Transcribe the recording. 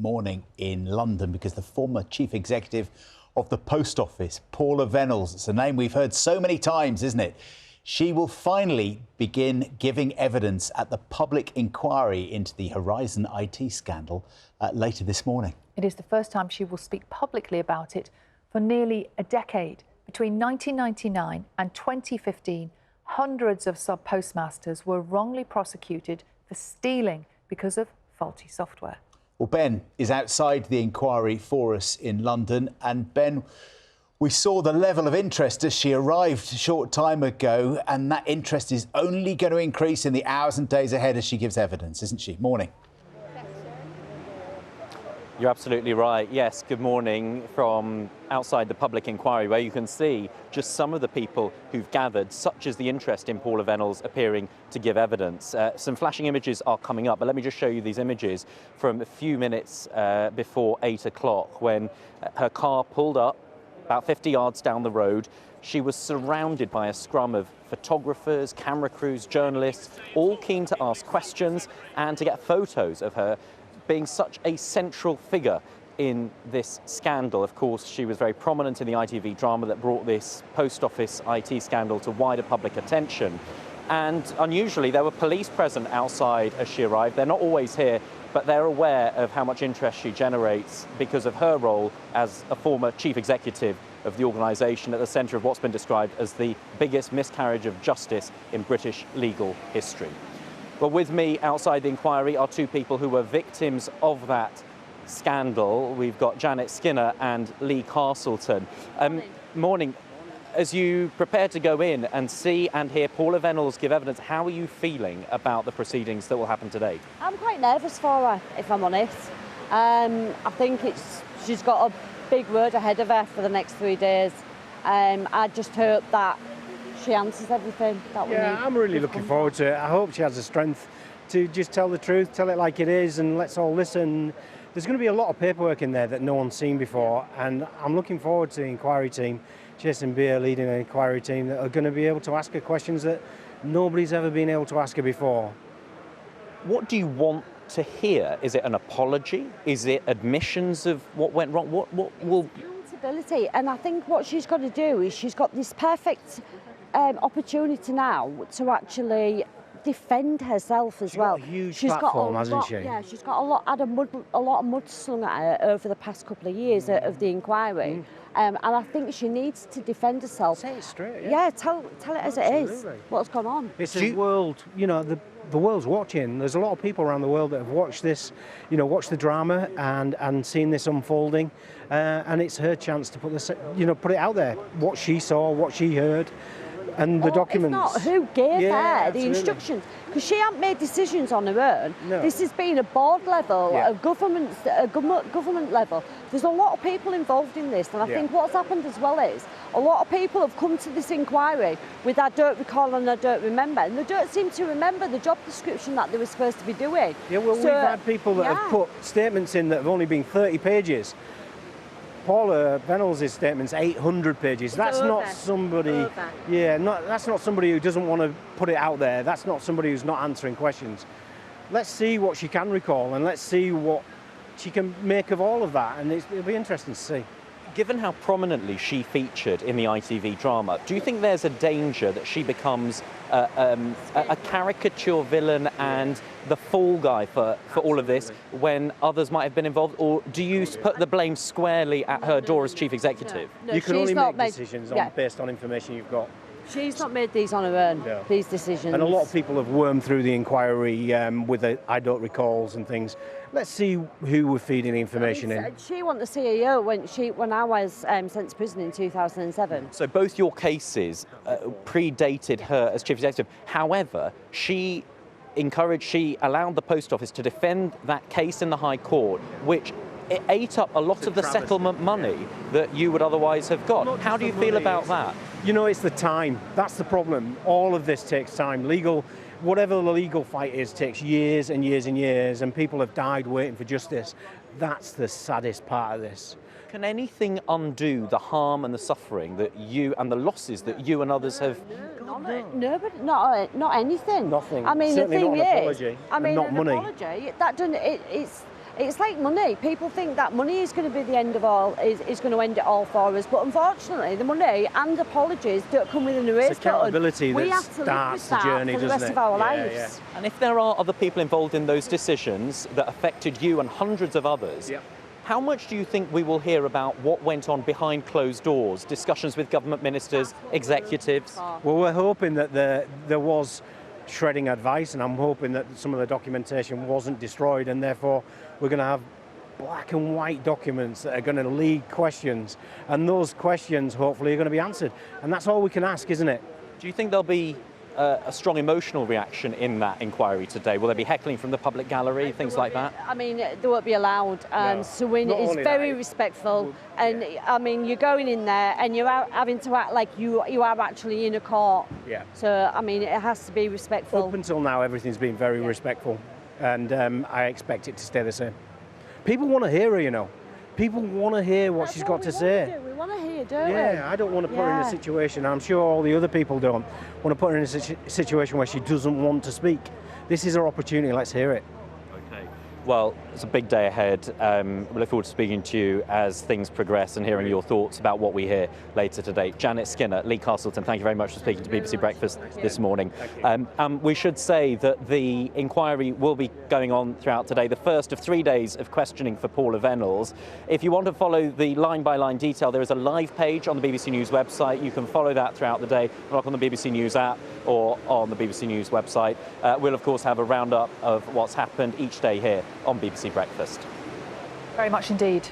morning in London because the former chief executive of the Post Office, Paula Vennells, it's a name we've heard so many times, isn't it? She will finally begin giving evidence at the public inquiry into the Horizon IT scandal later this morning. It is the first time she will speak publicly about it for nearly a decade. Between 1999 and 2015, hundreds of sub-postmasters were wrongly prosecuted for stealing because of faulty software. Well, Ben is outside the inquiry for us in London. And Ben, we saw the level of interest as she arrived a short time ago, and that interest is only going to increase in the hours and days ahead as she gives evidence, isn't she? Morning. You're absolutely right. Yes, good morning from outside the public inquiry, where you can see just some of the people who've gathered, such as the interest in Paula Vennells appearing to give evidence. Some flashing images are coming up, but let me just show you these images from a few minutes before 8 o'clock, when her car pulled up about 50 yards down the road. She was surrounded by a scrum of photographers, camera crews, journalists, all keen to ask questions and to get photos of her being such a central figure in this scandal. Of course, she was very prominent in the ITV drama that brought this Post Office IT scandal to wider public attention. And unusually, there were police present outside as she arrived. They're not always here, but they're aware of how much interest she generates because of her role as a former chief executive of the organisation at the centre of what's been described as the biggest miscarriage of justice in British legal history. Well, with me outside the inquiry are two people who were victims of that scandal. We've got Janet Skinner and Lee Castleton. Morning. As you prepare to go in and see and hear Paula Vennells give evidence, how are you feeling about the proceedings that will happen today? I'm quite nervous for her, if I'm honest. I think she's got a big road ahead of her for the next 3 days. I just hope that she answers everything that we need. Yeah, I'm really looking forward to it. I hope she has the strength to just tell the truth, tell it like it is, and let's all listen. There's going to be a lot of paperwork in there that no one's seen before, and I'm looking forward to the inquiry team, Jason Beer leading an inquiry team, that are going to be able to ask her questions that nobody's ever been able to ask her before. What do you want to hear? Is it an apology? Is it admissions of what went wrong? What will... Accountability, and I think what she's got to do is she's got this perfect opportunity now to actually defend herself as well. She's got a huge platform, hasn't she? Yeah, she's got a lot of mud slung at her over the past couple of years of the inquiry, and I think she needs to defend herself. Say it straight. Yeah, tell it as it is. What's gone on? It's a world, you know, the world's watching. There's a lot of people around the world that have watched this, you know, watched the drama and seen this unfolding, and it's her chance to put this, you know, put it out there. What she saw, what she heard. And the documents. If not, who gave her absolutely. the instructions? Because she hasn't made decisions on her own. No. This has been a board level, a government level. There's a lot of people involved in this, and I think what's happened as well is a lot of people have come to this inquiry with I don't recall and I don't remember, and they don't seem to remember the job description that they were supposed to be doing. Yeah, well, we've had people that have put statements in that have only been 30 pages. Paula Vennells' statement's 800 pages. That's not somebody. Yeah, that's not somebody who doesn't want to put it out there. That's not somebody who's not answering questions. Let's see what she can recall, and let's see what she can make of all of that, and it'll be interesting to see. Given how prominently she featured in the ITV drama, do you think there's a danger that she becomes a caricature villain and the fall guy for all of this when others might have been involved? Or do you put the blame squarely at her door as chief executive? No, you can only make decisions based on information you've got. She's not made these on her own, these decisions. And a lot of people have wormed through the inquiry with the I don't recalls and things. Let's see who we're feeding the information in. She wasn't the CEO when I was sent to prison in 2007. So both your cases predated her as chief executive. However, she allowed the Post Office to defend that case in the High Court, which it ate up a lot of the settlement money that you would otherwise have got. How do you feel about that? You know, it's the time. That's the problem. All of this takes time. Whatever the legal fight is, takes years and years and years, and people have died waiting for justice. That's the saddest part of this. Can anything undo the harm and the suffering that you and the losses that you and others have? No, but not anything. Nothing. I mean, certainly the thing not an apology. I mean, not an money. apology. That doesn't. It's It's like money. People think that money is going to be the end of all, is going to end it all for us. But unfortunately, the money and apologies don't come with an erase button. It's accountability we that have to live with starts the that journey, for the doesn't rest it? of our Yeah, lives. yeah. And if there are other people involved in those decisions that affected you and hundreds of others, Yep. how much do you think we will hear about what went on behind closed doors, discussions with government ministers, executives? Well, we're hoping that there was shredding advice, and I'm hoping that some of the documentation wasn't destroyed, and therefore we're going to have black and white documents that are going to lead questions, and those questions hopefully are going to be answered. And that's all we can ask, isn't it? Do you think there'll be a strong emotional reaction in that inquiry today? Will there be heckling from the public gallery, things like that? I mean, they won't be allowed. No. Suwin Not is only very that, respectful, and I mean, you're going in there and you're having to act like you are actually in a court. Yeah. So I mean, it has to be respectful. Up until now, everything's been very respectful, and I expect it to stay the same. People want to hear her, you know. People want to hear what she's got to say. We want to hear, don't we? Yeah, I don't want to put her in a situation, I'm sure all the other people don't, want to put her in a situation where she doesn't want to speak. This is her opportunity, let's hear it. Okay. Well, it's a big day ahead. We look forward to speaking to you as things progress and hearing your thoughts about what we hear later today. Janet Skinner, Lee Castleton, thank you very much for speaking to BBC Breakfast this morning. We should say that the inquiry will be going on throughout today, the first of 3 days of questioning for Paula Vennells. If you want to follow the line-by-line detail, there is a live page on the BBC News website. You can follow that throughout the day, like on the BBC News app or on the BBC News website. We'll, of course, have a roundup of what's happened each day here on BBC Breakfast. Very much indeed.